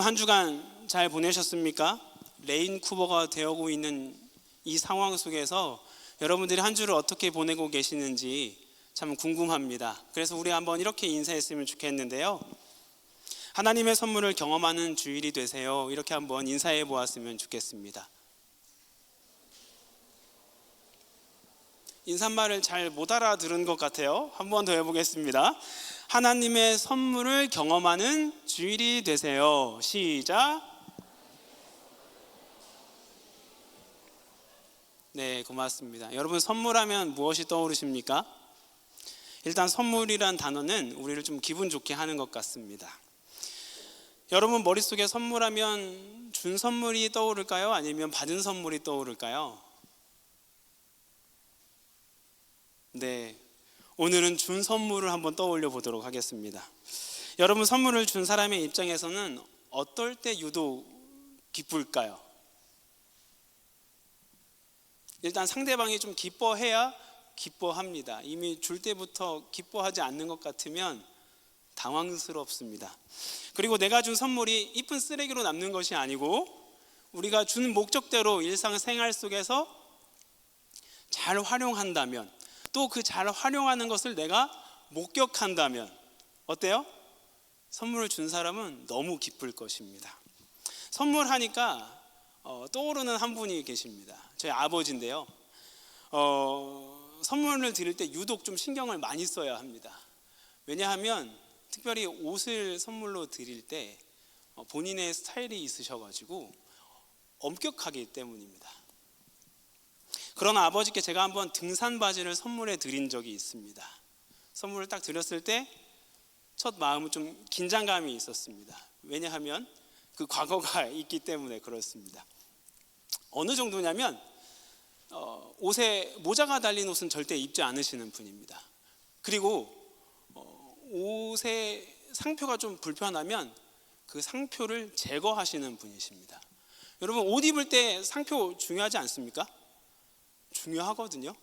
한 주간 잘 보내셨습니까? 레인쿠버가 되어오고 있는 이 상황 속에서 여러분들이 한 주를 어떻게 보내고 계시는지 참 궁금합니다. 그래서 우리 한번 이렇게 인사했으면 좋겠는데요. 하나님의 선물을 경험하는 주일이 되세요. 이렇게 한번 인사해 보았으면 좋겠습니다. 인사말을 잘 못 알아들은 것 같아요. 한 번 더 해보겠습니다. 하나님의 선물을 경험하는 주일이 되세요. 시작. 네, 고맙습니다. 여러분, 선물하면 무엇이 떠오르십니까? 일단 선물이란 단어는 우리를 좀 기분 좋게 하는 것 같습니다. 여러분 머릿속에 선물하면 준 선물이 떠오를까요? 아니면 받은 선물이 떠오를까요? 네, 오늘은 준 선물을 한번 떠올려 보도록 하겠습니다. 여러분, 선물을 준 사람의 입장에서는 어떨 때 유독 기쁠까요? 일단 상대방이 좀 기뻐해야 기뻐합니다. 이미 줄 때부터 기뻐하지 않는 것 같으면 당황스럽습니다. 그리고 내가 준 선물이 이쁜 쓰레기로 남는 것이 아니고 우리가 준 목적대로 일상생활 속에서 잘 활용한다면, 또 그 잘 활용하는 것을 내가 목격한다면 어때요? 선물을 준 사람은 너무 기쁠 것입니다. 선물하니까 떠오르는 한 분이 계십니다. 저희 아버지인데요. 선물을 드릴 때 유독 좀 신경을 많이 써야 합니다. 왜냐하면 특별히 옷을 선물로 드릴 때 본인의 스타일이 있으셔가지고 엄격하기 때문입니다. 그러나 아버지께 제가 한번 등산 바지를 선물해 드린 적이 있습니다. 선물을 딱 드렸을 때 첫 마음은 좀 긴장감이 있었습니다. 왜냐하면 그 과거가 있기 때문에 그렇습니다. 어느 정도냐면 옷에 모자가 달린 옷은 절대 입지 않으시는 분입니다. 그리고 옷에 상표가 좀 불편하면 그 상표를 제거하시는 분이십니다. 여러분, 옷 입을 때 상표 중요하지 않습니까? 중요하거든요.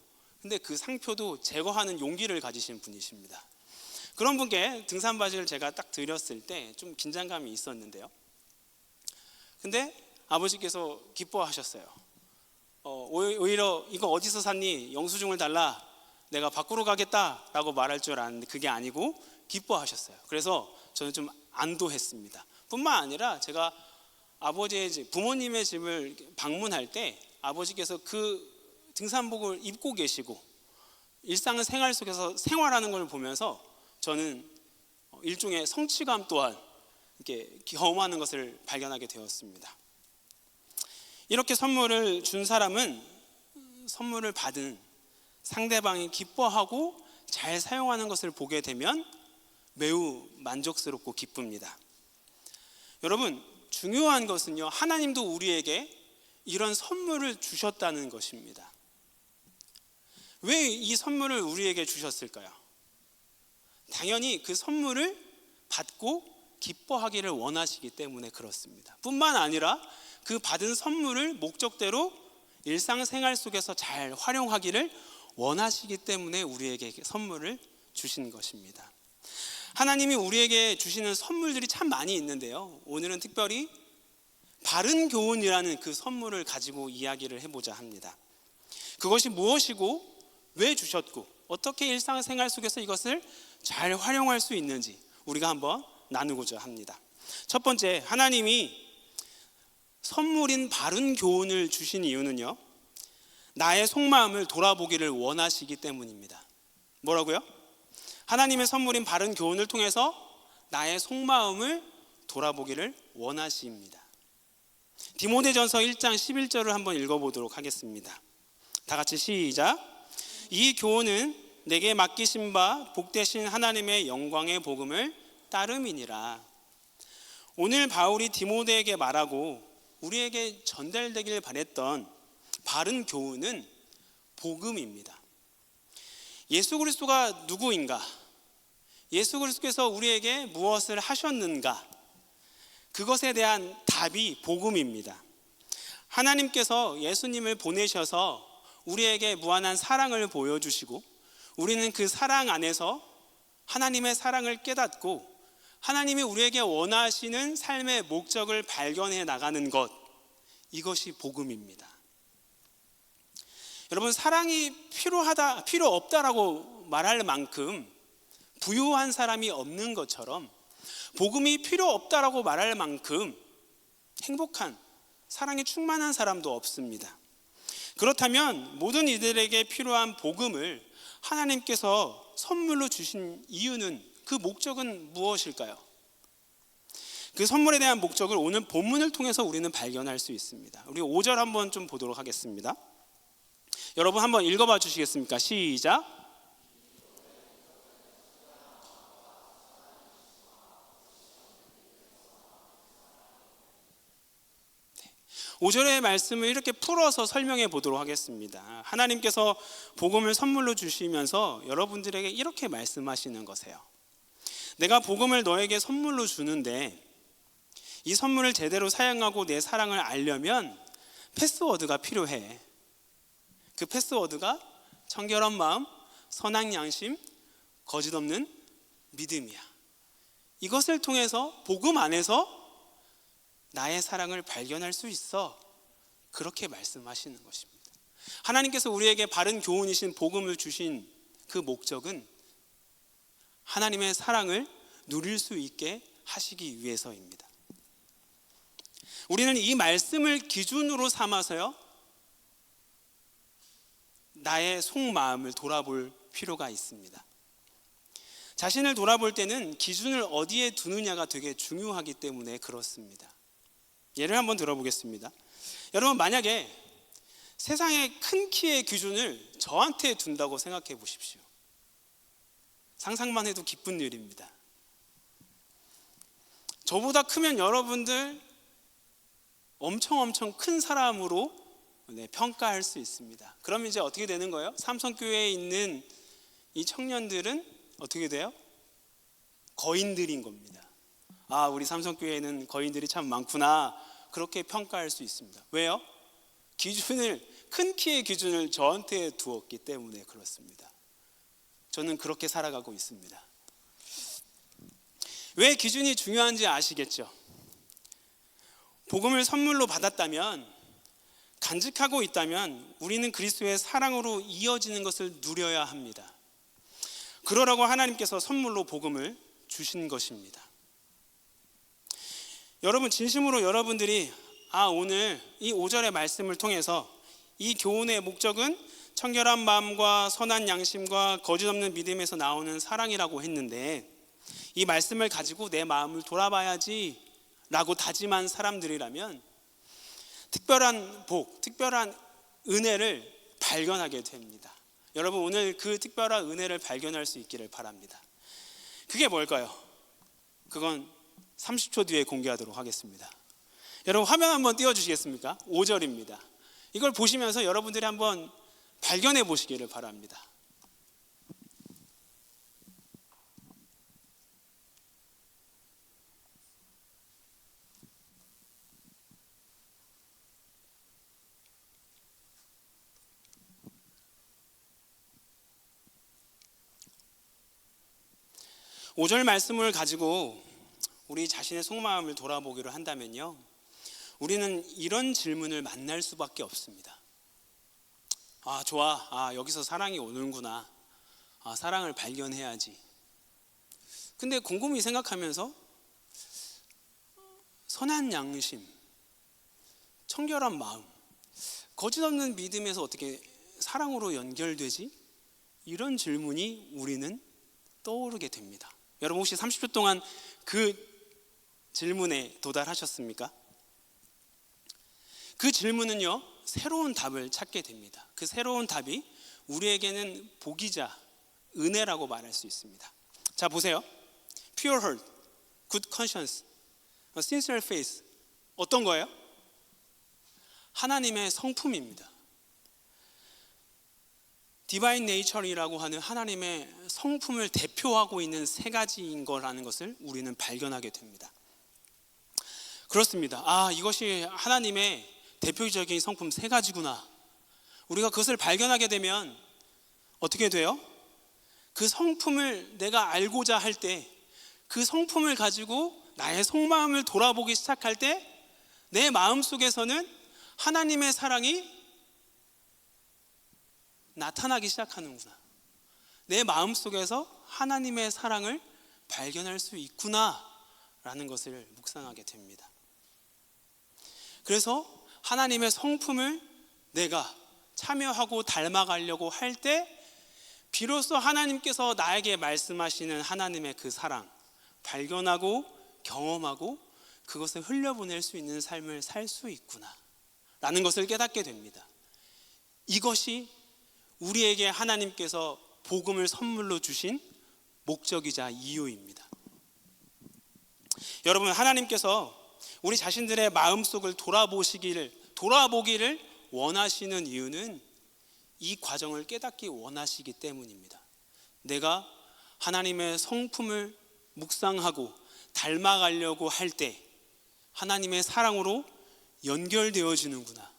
근데 그 상표도 제거하는 용기를 가지신 분이십니다. 그런 분께 등산 바지를 제가 딱 드렸을 때 좀 긴장감이 있었는데요. 근데 아버지께서 기뻐하셨어요. 오히려 이거 어디서 샀니? 영수증을 달라. 내가 밖으로 가겠다라고 말할 줄 알았는데 그게 아니고 기뻐하셨어요. 그래서 저는 좀 안도했습니다. 뿐만 아니라 제가 아버지의 집, 부모님의 집을 방문할 때 아버지께서 그 등산복을 입고 계시고 일상생활 속에서 생활하는 걸 보면서 저는 일종의 성취감 또한 이렇게 경험하는 것을 발견하게 되었습니다. 이렇게 선물을 준 사람은 선물을 받은 상대방이 기뻐하고 잘 사용하는 것을 보게 되면 매우 만족스럽고 기쁩니다. 여러분, 중요한 것은요, 하나님도 우리에게 이런 선물을 주셨다는 것입니다. 왜 이 선물을 우리에게 주셨을까요? 당연히 그 선물을 받고 기뻐하기를 원하시기 때문에 그렇습니다. 뿐만 아니라 그 받은 선물을 목적대로 일상생활 속에서 잘 활용하기를 원하시기 때문에 우리에게 선물을 주신 것입니다. 하나님이 우리에게 주시는 선물들이 참 많이 있는데요, 오늘은 특별히 바른 교훈이라는 그 선물을 가지고 이야기를 해보자 합니다. 그것이 무엇이고 왜 주셨고 어떻게 일상생활 속에서 이것을 잘 활용할 수 있는지 우리가 한번 나누고자 합니다. 첫 번째, 하나님이 선물인 바른 교훈을 주신 이유는요, 나의 속마음을 돌아보기를 원하시기 때문입니다. 뭐라고요? 하나님의 선물인 바른 교훈을 통해서 나의 속마음을 돌아보기를 원하십니다. 디모데전서 1장 11절을 한번 읽어보도록 하겠습니다. 다 같이 시작. 이 교훈은 내게 맡기신 바 복되신 하나님의 영광의 복음을 따름이니라. 오늘 바울이 디모데에게 말하고 우리에게 전달되길 바랬던 바른 교훈은 복음입니다. 예수 그리스도가 누구인가? 예수 그리스도께서 우리에게 무엇을 하셨는가? 그것에 대한 답이 복음입니다. 하나님께서 예수님을 보내셔서 우리에게 무한한 사랑을 보여주시고 우리는 그 사랑 안에서 하나님의 사랑을 깨닫고 하나님이 우리에게 원하시는 삶의 목적을 발견해 나가는 것, 이것이 복음입니다. 여러분, 사랑이 필요 없다라고 말할 만큼 부유한 사람이 없는 것처럼 복음이 필요 없다라고 말할 만큼 행복한, 사랑이 충만한 사람도 없습니다. 그렇다면 모든 이들에게 필요한 복음을 하나님께서 선물로 주신 이유는, 그 목적은 무엇일까요? 그 선물에 대한 목적을 오늘 본문을 통해서 우리는 발견할 수 있습니다. 우리 5절 한번 좀 보도록 하겠습니다. 여러분 한번 읽어봐 주시겠습니까? 시작. 5절의 말씀을 이렇게 풀어서 설명해 보도록 하겠습니다. 하나님께서 복음을 선물로 주시면서 여러분들에게 이렇게 말씀하시는 거세요. 내가 복음을 너에게 선물로 주는데 이 선물을 제대로 사용하고 내 사랑을 알려면 패스워드가 필요해. 그 패스워드가 청결한 마음, 선한 양심, 거짓 없는 믿음이야. 이것을 통해서 복음 안에서 나의 사랑을 발견할 수 있어. 그렇게 말씀하시는 것입니다. 하나님께서 우리에게 바른 교훈이신 복음을 주신 그 목적은 하나님의 사랑을 누릴 수 있게 하시기 위해서입니다. 우리는 이 말씀을 기준으로 삼아서요, 나의 속마음을 돌아볼 필요가 있습니다. 자신을 돌아볼 때는 기준을 어디에 두느냐가 되게 중요하기 때문에 그렇습니다. 예를 한번 들어보겠습니다. 여러분, 만약에 세상의 큰 키의 기준을 저한테 둔다고 생각해 보십시오. 상상만 해도 기쁜 일입니다. 저보다 크면 여러분들 엄청 큰 사람으로 평가할 수 있습니다. 그럼 이제 어떻게 되는 거예요? 삼성교회에 있는 이 청년들은 어떻게 돼요? 거인들인 겁니다. 아, 우리 삼성교회에는 거인들이 참 많구나, 그렇게 평가할 수 있습니다. 왜요? 큰 키의 기준을 저한테 두었기 때문에 그렇습니다. 저는 그렇게 살아가고 있습니다. 왜 기준이 중요한지 아시겠죠? 복음을 선물로 받았다면, 간직하고 있다면 우리는 그리스도의 사랑으로 이어지는 것을 누려야 합니다. 그러라고 하나님께서 선물로 복음을 주신 것입니다. 여러분, 진심으로 여러분들이 오늘 이 5절의 말씀을 통해서 이 교훈의 목적은 청결한 마음과 선한 양심과 거짓 없는 믿음에서 나오는 사랑이라고 했는데, 이 말씀을 가지고 내 마음을 돌아봐야지 라고 다짐한 사람들이라면 특별한 복, 특별한 은혜를 발견하게 됩니다. 여러분, 오늘 그 특별한 은혜를 발견할 수 있기를 바랍니다. 그게 뭘까요? 그건 30초 뒤에 공개하도록 하겠습니다. 여러분, 화면 한번 띄워주시겠습니까? 5절입니다. 이걸 보시면서 여러분들이 한번 발견해 보시기를 바랍니다. 오 절 말씀을 가지고 우리 자신의 속마음을 돌아보기로 한다면요, 우리는 이런 질문을 만날 수밖에 없습니다. 좋아. 여기서 사랑이 오는구나. 사랑을 발견해야지. 근데 곰곰이 생각하면서 선한 양심, 청결한 마음, 거짓 없는 믿음에서 어떻게 사랑으로 연결되지? 이런 질문이 우리는 떠오르게 됩니다. 여러분, 혹시 30초 동안 그 질문에 도달하셨습니까? 그 질문은요, 새로운 답을 찾게 됩니다. 그 새로운 답이 우리에게는 복이자 은혜라고 말할 수 있습니다. 자, 보세요. Pure heart, good conscience, sincere faith. 어떤 거예요? 하나님의 성품입니다. 디바인 네이처이라고 하는 하나님의 성품을 대표하고 있는 세 가지인 거라는 것을 우리는 발견하게 됩니다. 그렇습니다. 이것이 하나님의 대표적인 성품 세 가지구나. 우리가 그것을 발견하게 되면 어떻게 돼요? 그 성품을 내가 알고자 할 때 그 성품을 가지고 나의 속마음을 돌아보기 시작할 때 내 마음속에서는 하나님의 사랑이 나타나기 시작하는구나. 내 마음속에서 하나님의 사랑을 발견할 수 있구나 라는 것을 묵상하게 됩니다. 그래서 하나님의 성품을 내가 참여하고 닮아가려고 할 때 비로소 하나님께서 나에게 말씀하시는 하나님의 그 사랑 발견하고 경험하고 그것을 흘려보낼 수 있는 삶을 살 수 있구나 라는 것을 깨닫게 됩니다. 이것이 우리에게 하나님께서 복음을 선물로 주신 목적이자 이유입니다. 여러분, 하나님께서 우리 자신들의 마음속을 돌아보기를 원하시는 이유는 이 과정을 깨닫기 원하시기 때문입니다. 내가 하나님의 성품을 묵상하고 닮아가려고 할 때 하나님의 사랑으로 연결되어지는구나.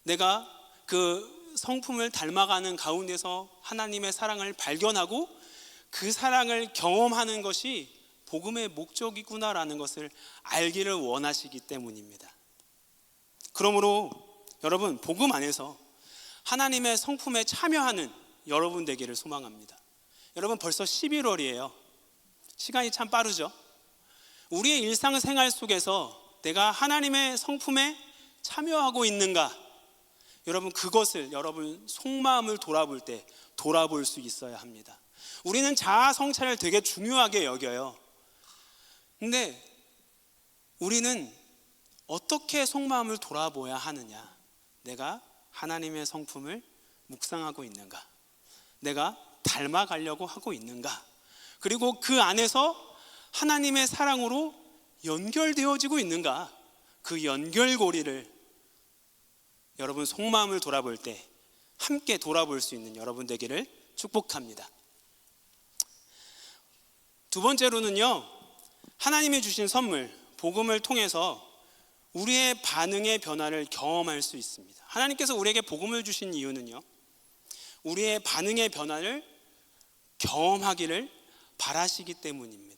내가 그 성품을 닮아가는 가운데서 하나님의 사랑을 발견하고 그 사랑을 경험하는 것이 복음의 목적이구나라는 것을 알기를 원하시기 때문입니다. 그러므로 여러분, 복음 안에서 하나님의 성품에 참여하는 여러분 되기를 소망합니다. 여러분, 벌써 11월이에요. 시간이 참 빠르죠? 우리의 일상생활 속에서 내가 하나님의 성품에 참여하고 있는가? 여러분, 그것을 여러분 속마음을 돌아볼 때 돌아볼 수 있어야 합니다. 우리는 자아 성찰을 되게 중요하게 여겨요. 근데 우리는 어떻게 속마음을 돌아보아야 하느냐? 내가 하나님의 성품을 묵상하고 있는가? 내가 닮아가려고 하고 있는가? 그리고 그 안에서 하나님의 사랑으로 연결되어지고 있는가? 그 연결고리를 여러분 속마음을 돌아볼 때 함께 돌아볼 수 있는 여러분 되기를 축복합니다. 두 번째로는요, 하나님이 주신 선물 복음을 통해서 우리의 반응의 변화를 경험할 수 있습니다. 하나님께서 우리에게 복음을 주신 이유는요, 우리의 반응의 변화를 경험하기를 바라시기 때문입니다.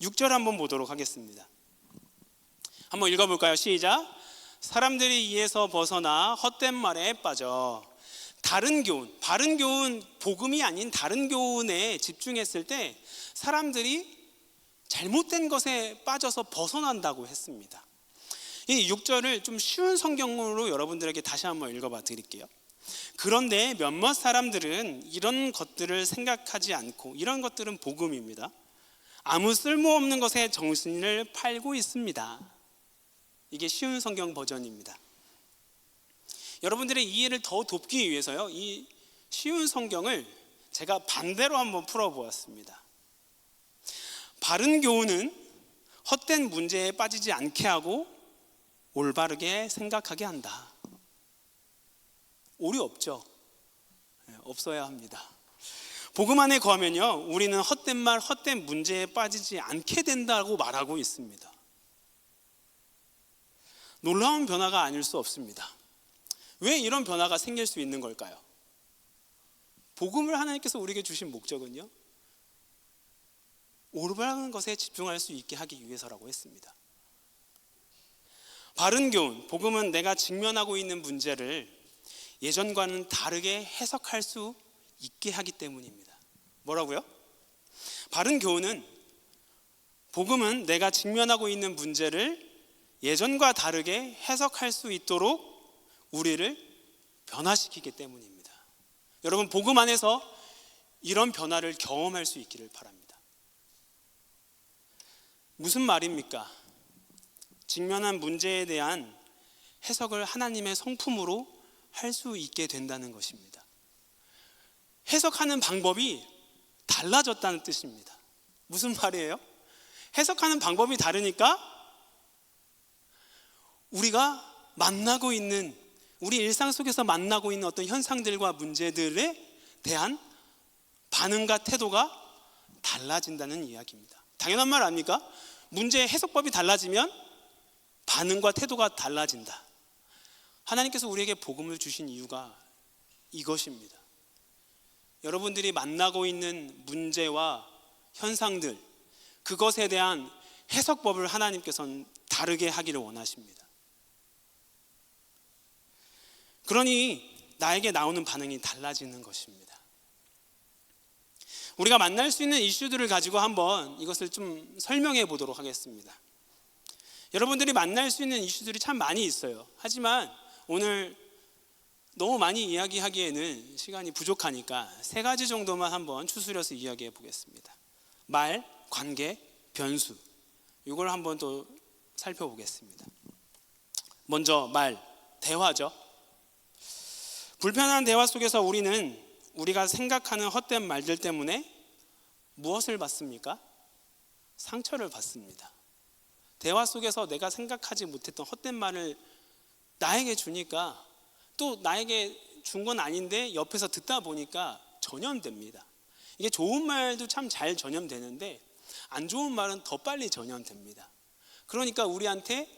6절 한번 보도록 하겠습니다. 한번 읽어볼까요? 시작. 사람들이 이에서 벗어나 헛된 말에 빠져 다른 교훈, 바른 교훈, 복음이 아닌 다른 교훈에 집중했을 때 사람들이 잘못된 것에 빠져서 벗어난다고 했습니다. 이 6절을 좀 쉬운 성경으로 여러분들에게 다시 한번 읽어봐 드릴게요. 그런데 몇몇 사람들은 이런 것들을 생각하지 않고, 이런 것들은 복음입니다, 아무 쓸모없는 것에 정신을 팔고 있습니다. 이게 쉬운 성경 버전입니다. 여러분들의 이해를 더 돕기 위해서요, 이 쉬운 성경을 제가 반대로 한번 풀어보았습니다. 바른 교훈은 헛된 문제에 빠지지 않게 하고 올바르게 생각하게 한다. 오류 없죠? 없어야 합니다. 복음 안에 거하면요, 우리는 헛된 말, 헛된 문제에 빠지지 않게 된다고 말하고 있습니다. 놀라운 변화가 아닐 수 없습니다. 왜 이런 변화가 생길 수 있는 걸까요? 복음을 하나님께서 우리에게 주신 목적은요, 올바른 것에 집중할 수 있게 하기 위해서라고 했습니다. 바른 교훈, 복음은 내가 직면하고 있는 문제를 예전과는 다르게 해석할 수 있게 하기 때문입니다. 뭐라고요? 바른 교훈은, 복음은 내가 직면하고 있는 문제를 예전과 다르게 해석할 수 있도록 우리를 변화시키기 때문입니다. 여러분, 복음 안에서 이런 변화를 경험할 수 있기를 바랍니다. 무슨 말입니까? 직면한 문제에 대한 해석을 하나님의 성품으로 할 수 있게 된다는 것입니다. 해석하는 방법이 달라졌다는 뜻입니다. 무슨 말이에요? 해석하는 방법이 다르니까 우리가 만나고 있는, 우리 일상 속에서 만나고 있는 어떤 현상들과 문제들에 대한 반응과 태도가 달라진다는 이야기입니다. 당연한 말 아닙니까? 문제의 해석법이 달라지면 반응과 태도가 달라진다. 하나님께서 우리에게 복음을 주신 이유가 이것입니다. 여러분들이 만나고 있는 문제와 현상들, 그것에 대한 해석법을 하나님께서는 다르게 하기를 원하십니다. 그러니 나에게 나오는 반응이 달라지는 것입니다. 우리가 만날 수 있는 이슈들을 가지고 한번 이것을 좀 설명해 보도록 하겠습니다. 여러분들이 만날 수 있는 이슈들이 참 많이 있어요. 하지만 오늘 너무 많이 이야기하기에는 시간이 부족하니까 3가지 정도만 한번 추스려서 이야기해 보겠습니다. 말, 관계, 변수. 이걸 한번 또 살펴보겠습니다. 먼저 말, 대화죠. 불편한 대화 속에서 우리가 생각하는 헛된 말들 때문에 무엇을 받습니까? 상처를 받습니다. 대화 속에서 내가 생각하지 못했던 헛된 말을 나에게 주니까, 또 나에게 준 건 아닌데 옆에서 듣다 보니까 전염됩니다. 이게 좋은 말도 참 잘 전염되는데 안 좋은 말은 더 빨리 전염됩니다. 그러니까 우리한테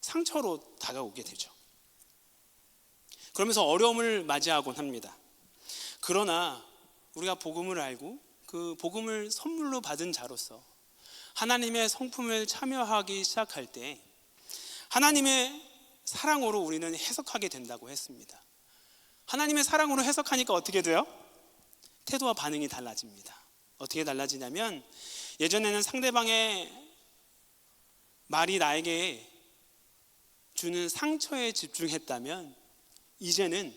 상처로 다가오게 되죠. 그러면서 어려움을 맞이하곤 합니다. 그러나 우리가 복음을 알고 그 복음을 선물로 받은 자로서 하나님의 성품을 참여하기 시작할 때 하나님의 사랑으로 우리는 해석하게 된다고 했습니다. 하나님의 사랑으로 해석하니까 어떻게 돼요? 태도와 반응이 달라집니다. 어떻게 달라지냐면, 예전에는 상대방의 말이 나에게 주는 상처에 집중했다면 이제는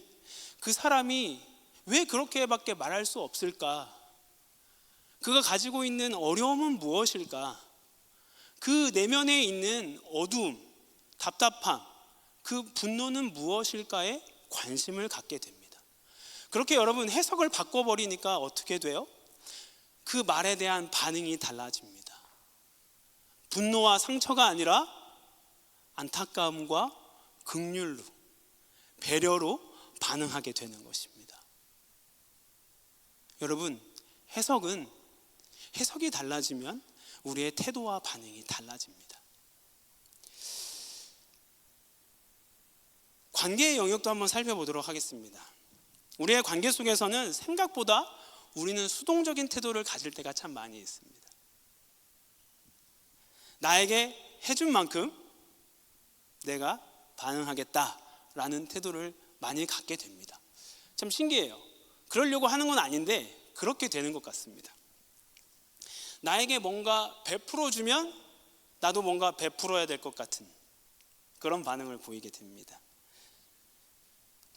그 사람이 왜 그렇게밖에 말할 수 없을까? 그가 가지고 있는 어려움은 무엇일까? 그 내면에 있는 어두움, 답답함, 그 분노는 무엇일까에 관심을 갖게 됩니다. 그렇게 여러분 해석을 바꿔버리니까 어떻게 돼요? 그 말에 대한 반응이 달라집니다. 분노와 상처가 아니라 안타까움과 긍휼로, 배려로 반응하게 되는 것입니다. 여러분, 해석이 달라지면 우리의 태도와 반응이 달라집니다. 관계의 영역도 한번 살펴보도록 하겠습니다. 우리의 관계 속에서는 생각보다 우리는 수동적인 태도를 가질 때가 참 많이 있습니다. 나에게 해준 만큼 내가 반응하겠다라는 태도를 많이 갖게 됩니다. 참 신기해요. 그러려고 하는 건 아닌데 그렇게 되는 것 같습니다. 나에게 뭔가 베풀어주면 나도 뭔가 베풀어야 될 것 같은 그런 반응을 보이게 됩니다.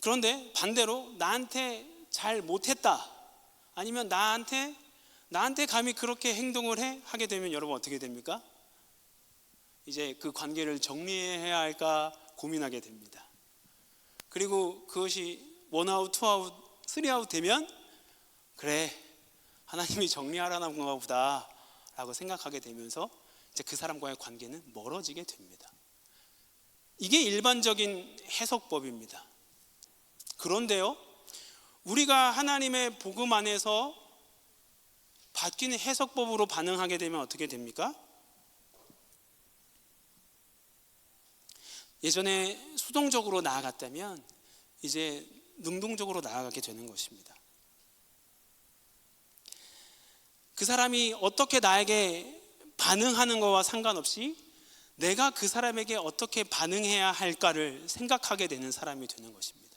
그런데 반대로 나한테 잘 못했다, 아니면 나한테 감히 그렇게 행동을 하게 되면 여러분 어떻게 됩니까? 이제 그 관계를 정리해야 할까 고민하게 됩니다. 그리고 그것이 1아웃, 2아웃, 3아웃 되면 그래, 하나님이 정리하라는 건가 보다 라고 생각하게 되면서 이제 그 사람과의 관계는 멀어지게 됩니다. 이게 일반적인 해석법입니다. 그런데요, 우리가 하나님의 복음 안에서 바뀌는 해석법으로 반응하게 되면 어떻게 됩니까? 예전에 수동적으로 나아갔다면 이제 능동적으로 나아가게 되는 것입니다. 그 사람이 어떻게 나에게 반응하는 것과 상관없이 내가 그 사람에게 어떻게 반응해야 할까를 생각하게 되는 사람이 되는 것입니다.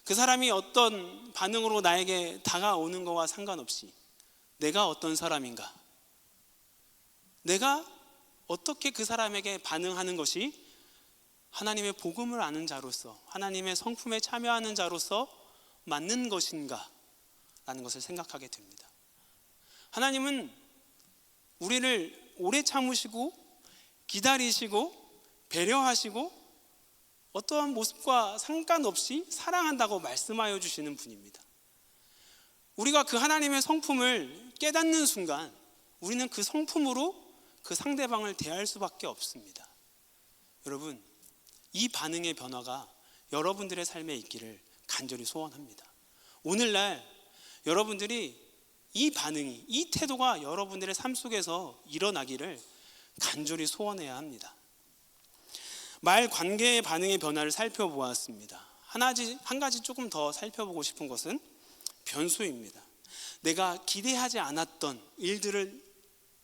그 사람이 어떤 반응으로 나에게 다가오는 것과 상관없이 내가 어떤 사람인가, 내가 어떻게 그 사람에게 반응하는 것이 하나님의 복음을 아는 자로서, 하나님의 성품에 참여하는 자로서 맞는 것인가 라는 것을 생각하게 됩니다. 하나님은 우리를 오래 참으시고 기다리시고 배려하시고 어떠한 모습과 상관없이 사랑한다고 말씀하여 주시는 분입니다. 우리가 그 하나님의 성품을 깨닫는 순간 우리는 그 성품으로 그 상대방을 대할 수밖에 없습니다. 여러분, 이 반응의 변화가 여러분들의 삶에 있기를 간절히 소원합니다. 오늘날 여러분들이 이 반응이, 이 태도가 여러분들의 삶 속에서 일어나기를 간절히 소원해야 합니다. 말 관계의 반응의 변화를 살펴보았습니다. 한 가지 조금 더 살펴보고 싶은 것은 변수입니다. 내가 기대하지 않았던 일들을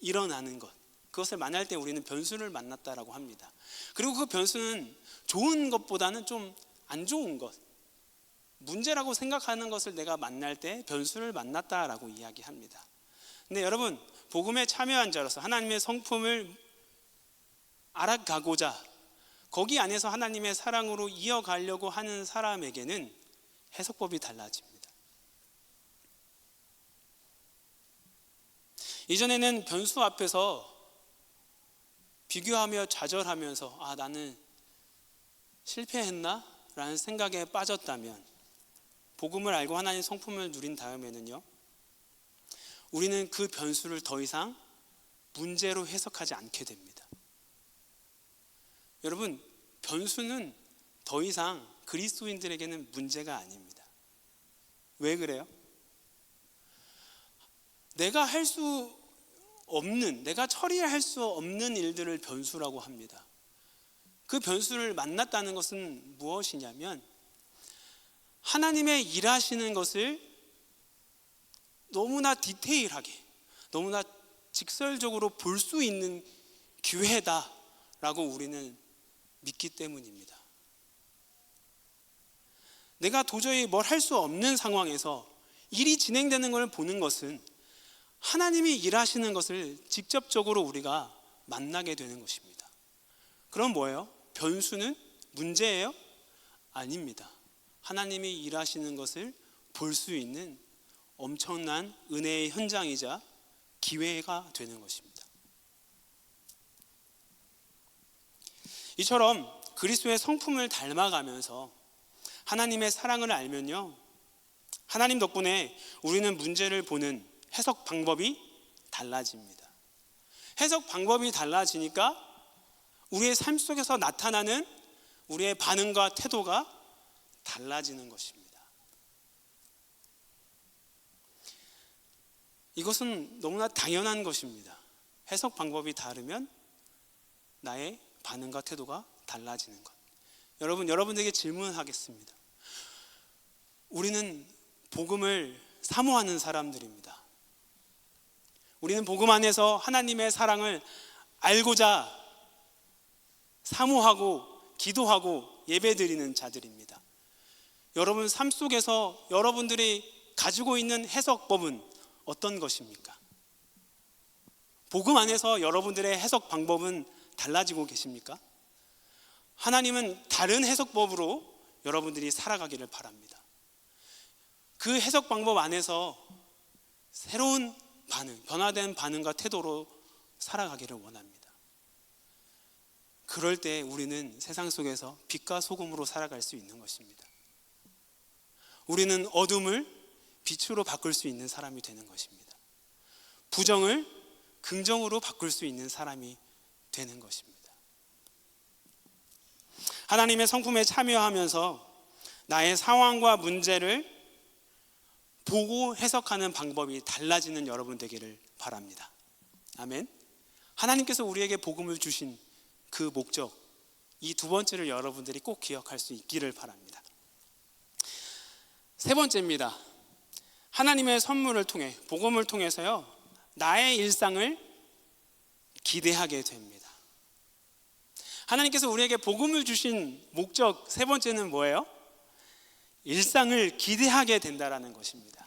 일어나는 것, 그것을 만날 때 우리는 변수를 만났다라고 합니다. 그리고 그 변수는 좋은 것보다는 좀 안 좋은 것, 문제라고 생각하는 것을 내가 만날 때 변수를 만났다라고 이야기합니다. 근데 여러분, 복음에 참여한 자로서 하나님의 성품을 알아가고자 거기 안에서 하나님의 사랑으로 이어가려고 하는 사람에게는 해석법이 달라집니다. 이전에는 변수 앞에서 비교하며 좌절하면서 나는 실패했나? 라는 생각에 빠졌다면, 복음을 알고 하나님의 성품을 누린 다음에는요, 우리는 그 변수를 더 이상 문제로 해석하지 않게 됩니다. 여러분, 변수는 더 이상 그리스도인들에게는 문제가 아닙니다. 왜 그래요? 내가 처리할 수 없는 일들을 변수라고 합니다. 그 변수를 만났다는 것은 무엇이냐면, 하나님의 일하시는 것을 너무나 디테일하게, 너무나 직설적으로 볼 수 있는 기회다라고 우리는 믿기 때문입니다. 내가 도저히 뭘 할 수 없는 상황에서 일이 진행되는 걸 보는 것은 하나님이 일하시는 것을 직접적으로 우리가 만나게 되는 것입니다. 그럼 뭐예요? 변수는 문제예요? 아닙니다. 하나님이 일하시는 것을 볼 수 있는 엄청난 은혜의 현장이자 기회가 되는 것입니다. 이처럼 그리스도의 성품을 닮아가면서 하나님의 사랑을 알면요, 하나님 덕분에 우리는 문제를 보는 해석 방법이 달라집니다. 해석 방법이 달라지니까 우리의 삶 속에서 나타나는 우리의 반응과 태도가 달라지는 것입니다. 이것은 너무나 당연한 것입니다. 해석 방법이 다르면 나의 반응과 태도가 달라지는 것. 여러분에게 질문하겠습니다. 우리는 복음을 사모하는 사람들입니다. 우리는 복음 안에서 하나님의 사랑을 알고자 사모하고 기도하고 예배드리는 자들입니다. 여러분 삶 속에서 여러분들이 가지고 있는 해석법은 어떤 것입니까? 복음 안에서 여러분들의 해석 방법은 달라지고 계십니까? 하나님은 다른 해석법으로 여러분들이 살아가기를 바랍니다. 그 해석 방법 안에서 새로운 반응, 변화된 반응과 태도로 살아가기를 원합니다. 그럴 때 우리는 세상 속에서 빛과 소금으로 살아갈 수 있는 것입니다. 우리는 어둠을 빛으로 바꿀 수 있는 사람이 되는 것입니다. 부정을 긍정으로 바꿀 수 있는 사람이 되는 것입니다. 하나님의 성품에 참여하면서 나의 상황과 문제를 보고 해석하는 방법이 달라지는 여러분 되기를 바랍니다. 아멘. 하나님께서 우리에게 복음을 주신 그 목적, 이 두 번째를 여러분들이 꼭 기억할 수 있기를 바랍니다. 세 번째입니다. 하나님의 선물을 통해, 복음을 통해서요, 나의 일상을 기대하게 됩니다. 하나님께서 우리에게 복음을 주신 목적 세 번째는 뭐예요? 일상을 기대하게 된다라는 것입니다.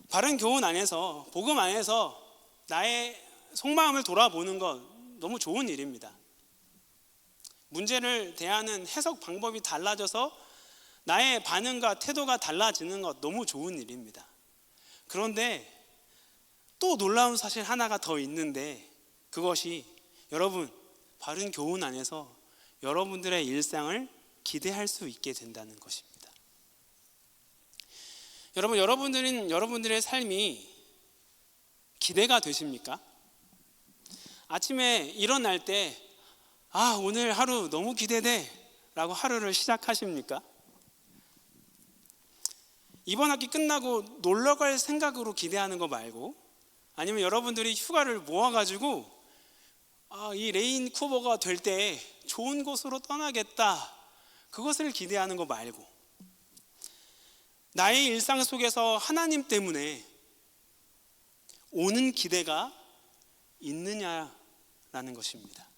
바른 교훈 안에서, 복음 안에서 나의 속마음을 돌아보는 것 너무 좋은 일입니다. 문제를 대하는 해석 방법이 달라져서 나의 반응과 태도가 달라지는 것 너무 좋은 일입니다. 그런데 또 놀라운 사실 하나가 더 있는데, 그것이 여러분 바른 교훈 안에서 여러분들의 일상을 기대할 수 있게 된다는 것입니다. 여러분들은 여러분들의 삶이 기대가 되십니까? 아침에 일어날 때 오늘 하루 너무 기대돼 라고 하루를 시작하십니까? 이번 학기 끝나고 놀러 갈 생각으로 기대하는 거 말고, 아니면 여러분들이 휴가를 모아가지고 이 레인 쿠버가 될 때 좋은 곳으로 떠나겠다, 그것을 기대하는 거 말고, 나의 일상 속에서 하나님 때문에 오는 기대가 있느냐라는 것입니다.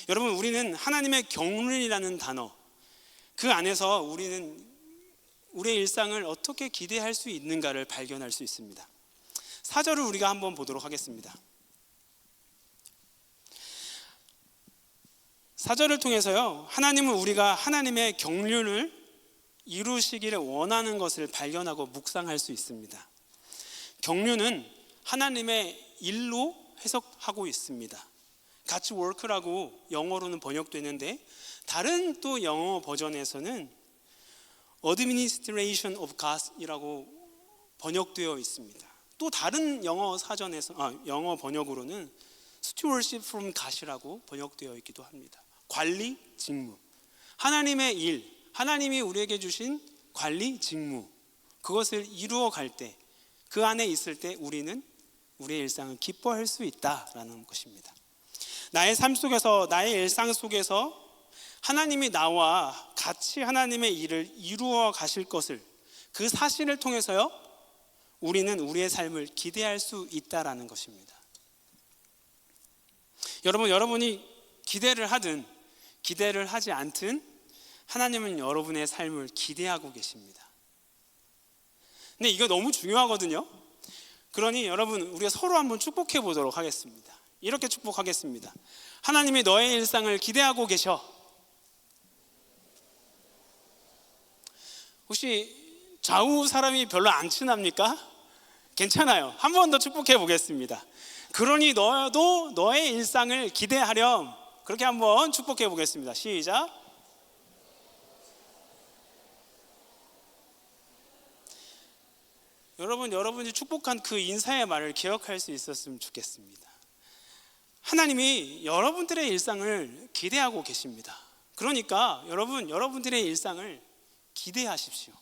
여러분, 우리는 하나님의 경륜이라는 단어, 그 안에서 우리는 우리의 일상을 어떻게 기대할 수 있는가를 발견할 수 있습니다. 4절을 우리가 한번 보도록 하겠습니다. 4절을 통해서요, 하나님은 우리가 하나님의 경륜을 이루시기를 원하는 것을 발견하고 묵상할 수 있습니다. 경륜은 하나님의 일로 해석하고 있습니다. God's work라고 영어로는 번역되는데, 다른 또 영어 버전에서는 Administration of God이라고 번역되어 있습니다. 또 다른 영어 영어 번역으로는 Stewardship from God이라고 번역되어 있기도 합니다. 관리 직무, 하나님의 일, 하나님이 우리에게 주신 관리 직무, 그것을 이루어 갈 때, 그 안에 있을 때 우리는 우리의 일상을 기뻐할 수 있다라는 것입니다. 나의 삶 속에서, 나의 일상 속에서 하나님이 나와 같이 하나님의 일을 이루어 가실 것을, 그 사실을 통해서요, 우리는 우리의 삶을 기대할 수 있다라는 것입니다. 여러분이 기대를 하든 기대를 하지 않든 하나님은 여러분의 삶을 기대하고 계십니다. 근데 이거 너무 중요하거든요. 그러니 여러분, 우리가 서로 한번 축복해 보도록 하겠습니다. 이렇게 축복하겠습니다. 하나님이 너의 일상을 기대하고 계셔. 혹시 좌우 사람이 별로 안 친합니까? 괜찮아요. 한 번 더 축복해 보겠습니다. 그러니 너도 너의 일상을 기대하렴. 그렇게 한번 축복해 보겠습니다. 시작. 여러분이 축복한 그 인사의 말을 기억할 수 있었으면 좋겠습니다. 하나님이 여러분들의 일상을 기대하고 계십니다. 그러니까 여러분들의 일상을 기대하십시오.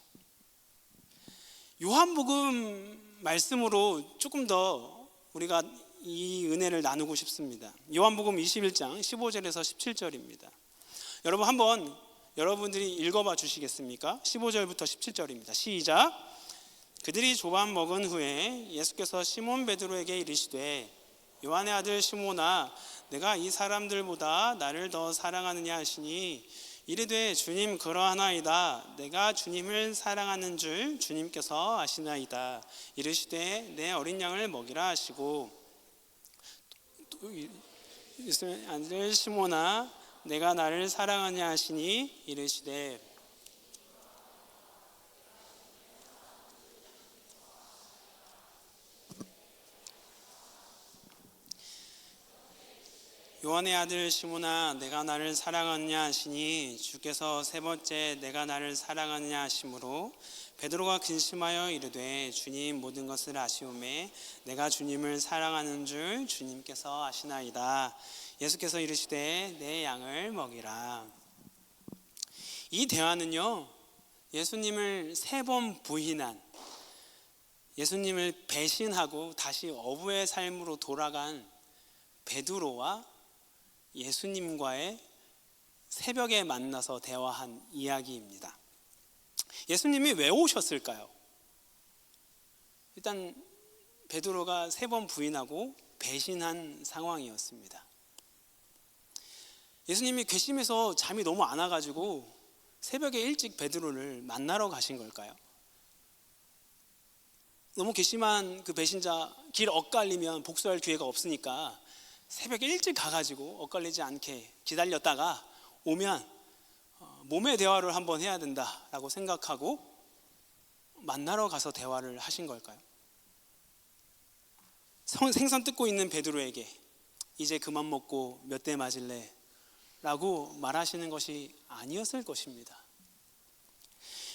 요한복음 말씀으로 조금 더 우리가 이 은혜를 나누고 싶습니다. 요한복음 21장 15절에서 17절입니다. 여러분, 한번 여러분들이 읽어봐 주시겠습니까? 15절부터 17절입니다. 시작. 그들이 조반 먹은 후에 예수께서 시몬 베드로에게 이르시되, 요한의 아들 시몬아, 내가 이 사람들보다 나를 더 사랑하느냐 하시니, 이르되 주님 그러하나이다. 내가 주님을 사랑하는 줄 주님께서 아시나이다. 이르시되 내 어린 양을 먹이라 하시고, 아들 시몬아, 내가 나를 사랑하냐 하시니, 이르시되 요한의 아들 시몬아, 내가 나를 사랑하느냐 하시니, 주께서 세 번째 내가 나를 사랑하느냐 하심으로 베드로가 근심하여 이르되, 주님 모든 것을 아시오매 내가 주님을 사랑하는 줄 주님께서 아시나이다. 예수께서 이르시되 내 양을 먹이라. 이 대화는요, 예수님을 3번 부인한, 예수님을 배신하고 다시 어부의 삶으로 돌아간 베드로와 예수님과의 새벽에 만나서 대화한 이야기입니다. 예수님이 왜 오셨을까요? 일단 베드로가 3번 부인하고 배신한 상황이었습니다. 예수님이 괘씸해서 잠이 너무 안 와가지고 새벽에 일찍 베드로를 만나러 가신 걸까요? 너무 괘씸한 그 배신자, 길 엇갈리면 복수할 기회가 없으니까 새벽에 일찍 가가지고 엇갈리지 않게 기다렸다가 오면 몸의 대화를 한번 해야 된다라고 생각하고 만나러 가서 대화를 하신 걸까요? 생선 뜯고 있는 베드로에게 이제 그만 먹고 몇 대 맞을래? 라고 말하시는 것이 아니었을 것입니다.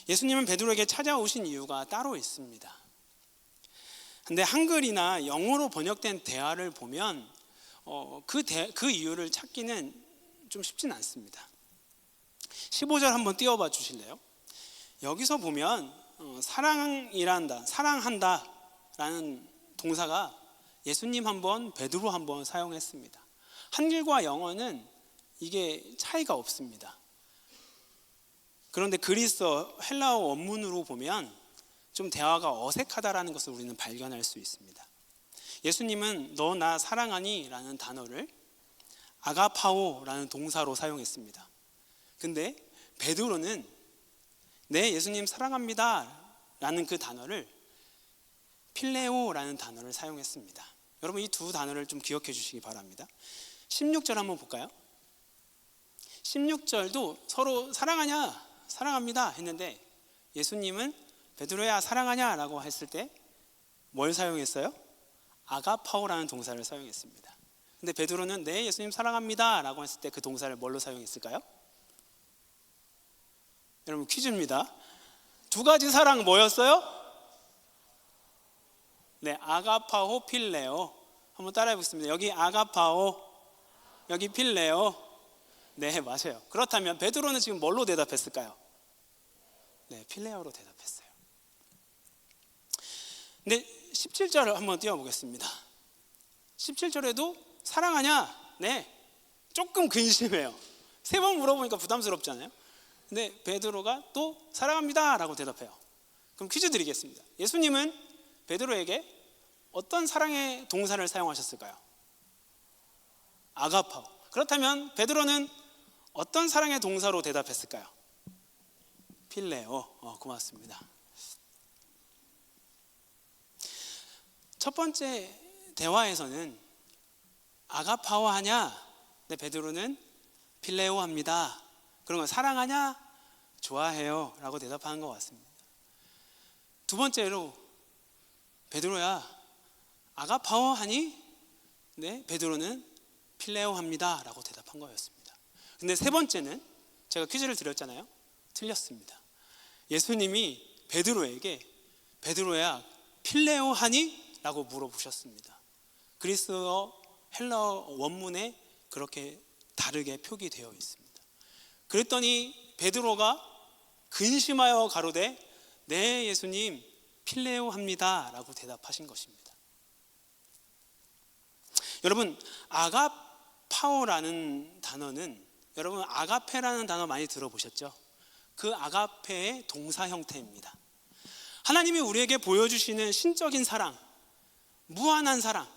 예수님은 베드로에게 찾아오신 이유가 따로 있습니다. 근데 한글이나 영어로 번역된 대화를 보면 그 이유를 찾기는 좀 쉽진 않습니다. 15절 한번 띄워봐 주실래요? 여기서 보면 사랑한다 라는 동사가 예수님 한 번, 베드로 한 번 사용했습니다. 한글과 영어는 이게 차이가 없습니다. 그런데 그리스어 헬라어 원문으로 보면 좀 대화가 어색하다라는 것을 우리는 발견할 수 있습니다. 예수님은 너 나 사랑하니? 라는 단어를 아가파오라는 동사로 사용했습니다. 근데 베드로는 네, 예수님 사랑합니다 라는 그 단어를 필레오라는 단어를 사용했습니다. 여러분, 이 두 단어를 좀 기억해 주시기 바랍니다. 16절 한번 볼까요? 16절도 서로 사랑하냐? 사랑합니다 했는데 예수님은 베드로야 사랑하냐? 라고 했을 때 뭘 사용했어요? 아가파오라는 동사를 사용했습니다. 근데 베드로는 네, 예수님 사랑합니다 라고 했을 때 그 동사를 뭘로 사용했을까요? 여러분, 퀴즈입니다. 두 가지 사랑 뭐였어요? 네, 아가파오, 필레오. 한번 따라해 보겠습니다. 여기 아가파오, 여기 필레오. 네, 맞아요. 그렇다면 베드로는 지금 뭘로 대답했을까요? 네, 필레오로 대답했어요. 근데 17절을 한번 띄워보겠습니다. 17절에도 사랑하냐? 네, 조금 근심해요. 3번 물어보니까 부담스럽잖아요. 근데 베드로가 또 사랑합니다 라고 대답해요. 그럼 퀴즈 드리겠습니다. 예수님은 베드로에게 어떤 사랑의 동사를 사용하셨을까요? 아가파오. 그렇다면 베드로는 어떤 사랑의 동사로 대답했을까요? 필레오. 고맙습니다. 첫 번째 대화에서는 아가파오 하냐? 네, 베드로는 필레오 합니다. 그런 거 사랑하냐? 좋아해요 라고 대답하는 것 같습니다. 두 번째로 베드로야 아가파오 하니? 네, 베드로는 필레오 합니다 라고 대답한 거였습니다. 근데 세 번째는 제가 퀴즈를 드렸잖아요. 틀렸습니다. 예수님이 베드로에게 베드로야 필레오 하니? 라고 물어보셨습니다. 그리스어 헬라어 원문에 그렇게 다르게 표기되어 있습니다. 그랬더니 베드로가 근심하여 가로되 네, 예수님 필레오 합니다 라고 대답하신 것입니다. 여러분, 아가파오라는 단어는 여러분 아가페라는 단어 많이 들어보셨죠? 그 아가페의 동사 형태입니다. 하나님이 우리에게 보여주시는 신적인 사랑, 무한한 사랑,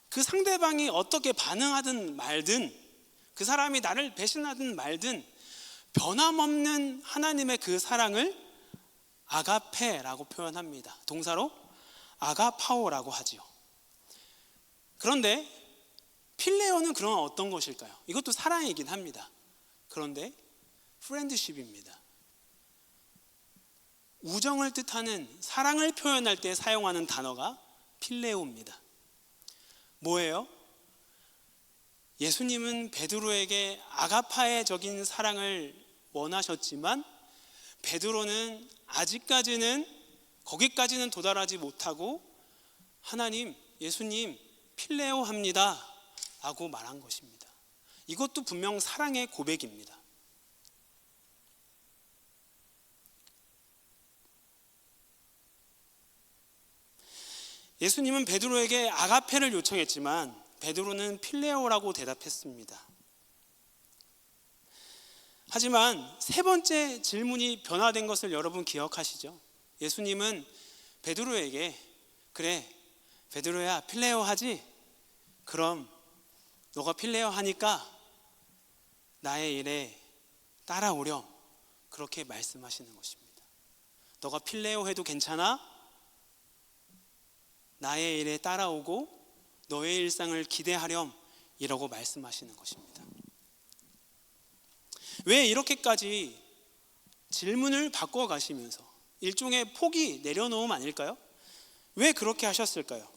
그 상대방이 어떻게 반응하든 말든, 그 사람이 나를 배신하든 말든 변함없는 하나님의 그 사랑을 아가페라고 표현합니다. 동사로 아가파오라고 하지요. 그런데 필레오는 그럼 어떤 것일까요? 이것도 사랑이긴 합니다. 그런데 프렌드십입니다. 우정을 뜻하는, 사랑을 표현할 때 사용하는 단어가 필레오입니다. 뭐예요? 예수님은 베드로에게 아가파의적인 사랑을 원하셨지만 베드로는 아직까지는 거기까지는 도달하지 못하고 하나님, 예수님 필레오 합니다 라고 말한 것입니다. 이것도 분명 사랑의 고백입니다. 예수님은 베드로에게 아가페를 요청했지만 베드로는 필레오라고 대답했습니다. 하지만 세 번째 질문이 변화된 것을 여러분 기억하시죠? 예수님은 베드로에게 그래, 베드로야 필레오 하지? 그럼 너가 필레오 하니까 나의 일에 따라오렴, 그렇게 말씀하시는 것입니다. 너가 필레오 해도 괜찮아? 나의 일에 따라오고 너의 일상을 기대하렴, 이라고 말씀하시는 것입니다. 왜 이렇게까지 질문을 바꿔 가시면서 일종의 포기, 내려놓음 아닐까요? 왜 그렇게 하셨을까요?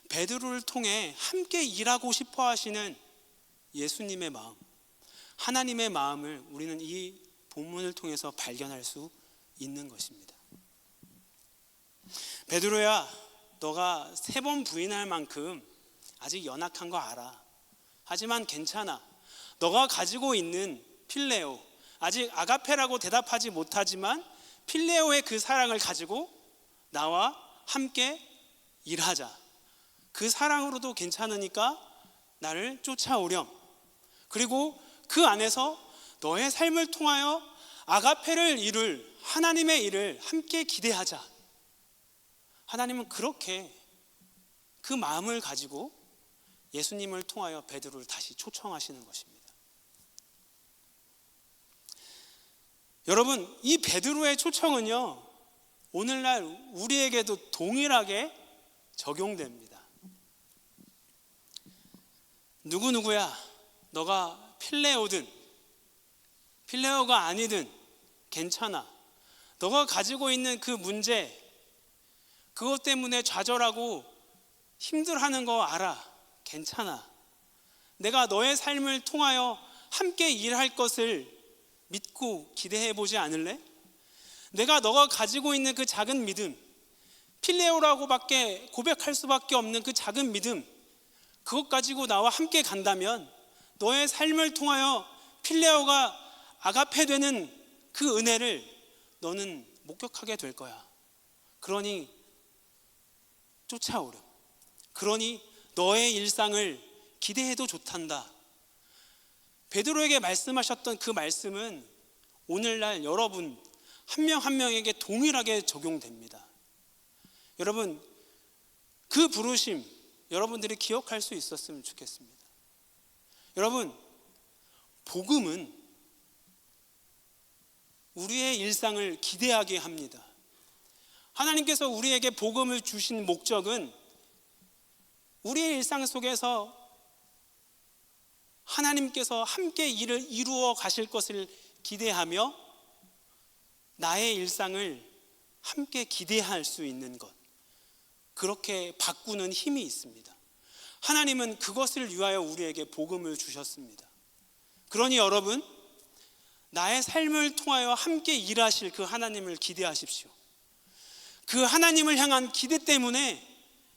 베드로를 통해 함께 일하고 싶어 하시는 예수님의 마음, 하나님의 마음을 우리는 이 본문을 통해서 발견할 수 있는 것입니다. 베드로야, 너가 3번 부인할 만큼 아직 연약한 거 알아. 하지만 괜찮아. 너가 가지고 있는 필레오, 아직 아가페라고 대답하지 못하지만 필레오의 그 사랑을 가지고 나와 함께 일하자. 그 사랑으로도 괜찮으니까 나를 쫓아오렴. 그리고 그 안에서 너의 삶을 통하여 아가페를 이룰 하나님의 일을 함께 기대하자. 하나님은 그렇게 그 마음을 가지고 예수님을 통하여 베드로를 다시 초청하시는 것입니다. 여러분, 이 베드로의 초청은요, 오늘날 우리에게도 동일하게 적용됩니다. 누구누구야, 너가 필레오든 필레오가 아니든 괜찮아. 너가 가지고 있는 그 문제, 그것 때문에 좌절하고 힘들어하는 거 알아. 괜찮아. 내가 너의 삶을 통하여 함께 일할 것을 믿고 기대해 보지 않을래? 내가 너가 가지고 있는 그 작은 믿음, 필레오라고밖에 고백할 수밖에 없는 그 작은 믿음, 그것 가지고 나와 함께 간다면 너의 삶을 통하여 필레오가 아가페 되는 그 은혜를 너는 목격하게 될 거야. 그러니 쫓아오렴. 그러니 너의 일상을 기대해도 좋단다. 베드로에게 말씀하셨던 그 말씀은 오늘날 여러분 한 명 한 명에게 동일하게 적용됩니다. 여러분, 그 부르심 여러분들이 기억할 수 있었으면 좋겠습니다. 여러분, 복음은 우리의 일상을 기대하게 합니다. 하나님께서 우리에게 복음을 주신 목적은 우리의 일상 속에서 하나님께서 함께 일을 이루어 가실 것을 기대하며 나의 일상을 함께 기대할 수 있는 것, 그렇게 바꾸는 힘이 있습니다. 하나님은 그것을 위하여 우리에게 복음을 주셨습니다. 그러니 여러분, 나의 삶을 통하여 함께 일하실 그 하나님을 기대하십시오. 그 하나님을 향한 기대 때문에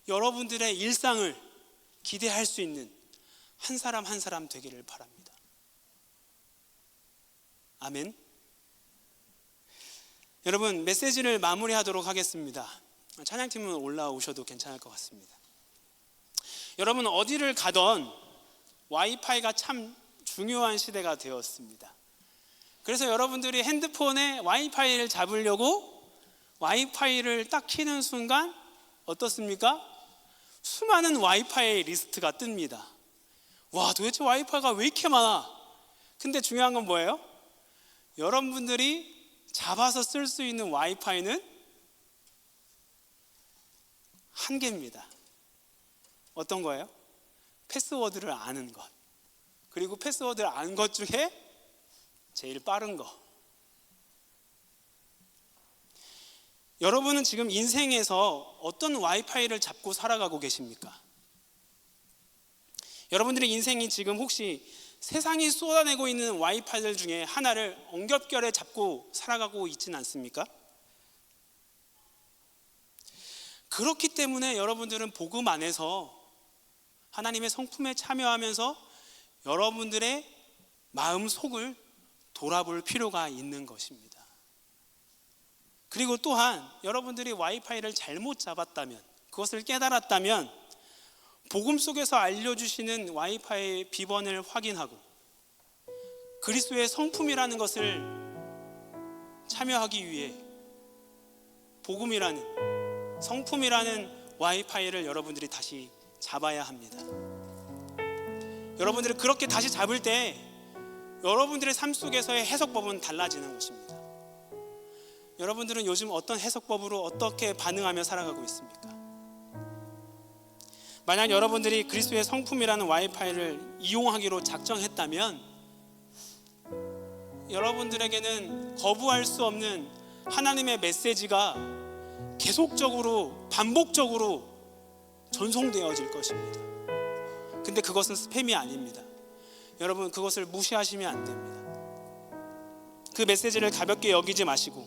여러분들의 일상을 기대할 수 있는 한 사람 한 사람 되기를 바랍니다. 아멘. 여러분, 메시지를 마무리하도록 하겠습니다. 찬양팀은 올라오셔도 괜찮을 것 같습니다. 여러분, 어디를 가던 와이파이가 참 중요한 시대가 되었습니다. 그래서 여러분들이 핸드폰에 와이파이를 잡으려고 와이파이를 딱 켜는 순간 어떻습니까? 수많은 와이파이 리스트가 뜹니다. 와, 도대체 와이파이가 왜 이렇게 많아? 근데 중요한 건 뭐예요? 여러분들이 잡아서 쓸 수 있는 와이파이는 한 개입니다. 어떤 거예요? 패스워드를 아는 것. 그리고 패스워드를 아는 것 중에 제일 빠른 거. 여러분은 지금 인생에서 어떤 와이파이를 잡고 살아가고 계십니까? 여러분들의 인생이 지금 혹시 세상이 쏟아내고 있는 와이파이들 중에 하나를 엉겹결에 잡고 살아가고 있지는 않습니까? 그렇기 때문에 여러분들은 복음 안에서 하나님의 성품에 참여하면서 여러분들의 마음 속을 돌아볼 필요가 있는 것입니다. 그리고 또한 여러분들이 와이파이를 잘못 잡았다면, 그것을 깨달았다면 복음 속에서 알려주시는 와이파이의 비번을 확인하고 그리스도의 성품이라는 것을 참여하기 위해 복음이라는, 성품이라는 와이파이를 여러분들이 다시 잡아야 합니다. 여러분들이 그렇게 다시 잡을 때 여러분들의 삶 속에서의 해석법은 달라지는 것입니다. 여러분들은 요즘 어떤 해석법으로 어떻게 반응하며 살아가고 있습니까? 만약 여러분들이 그리스도의 성품이라는 와이파이를 이용하기로 작정했다면 여러분들에게는 거부할 수 없는 하나님의 메시지가 계속적으로 반복적으로 전송되어질 것입니다. 근데 그것은 스팸이 아닙니다. 여러분, 그것을 무시하시면 안 됩니다. 그 메시지를 가볍게 여기지 마시고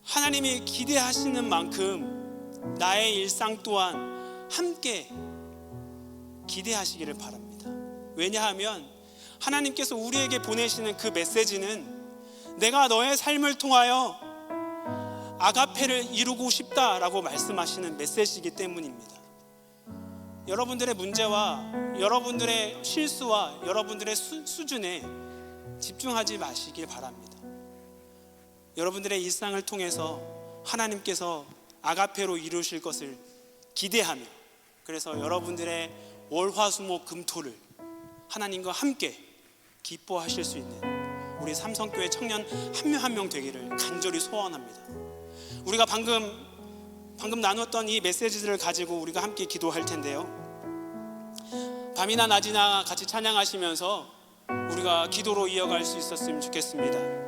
하나님이 기대하시는 만큼 나의 일상 또한 함께 기대하시기를 바랍니다. 왜냐하면 하나님께서 우리에게 보내시는 그 메시지는 내가 너의 삶을 통하여 아가페를 이루고 싶다라고 말씀하시는 메시지이기 때문입니다. 여러분들의 문제와 여러분들의 실수와 여러분들의 수준에 집중하지 마시길 바랍니다. 여러분들의 일상을 통해서 하나님께서 아가페로 이루실 것을 기대하며, 그래서 여러분들의 월화수목금토를 하나님과 함께 기뻐하실 수 있는 우리 삼성교회 청년 한 명 한 명 되기를 간절히 소원합니다. 우리가 방금 나눴던 이 메시지들을 가지고 우리가 함께 기도할 텐데요, 밤이나 낮이나 같이 찬양하시면서 우리가 기도로 이어갈 수 있었으면 좋겠습니다.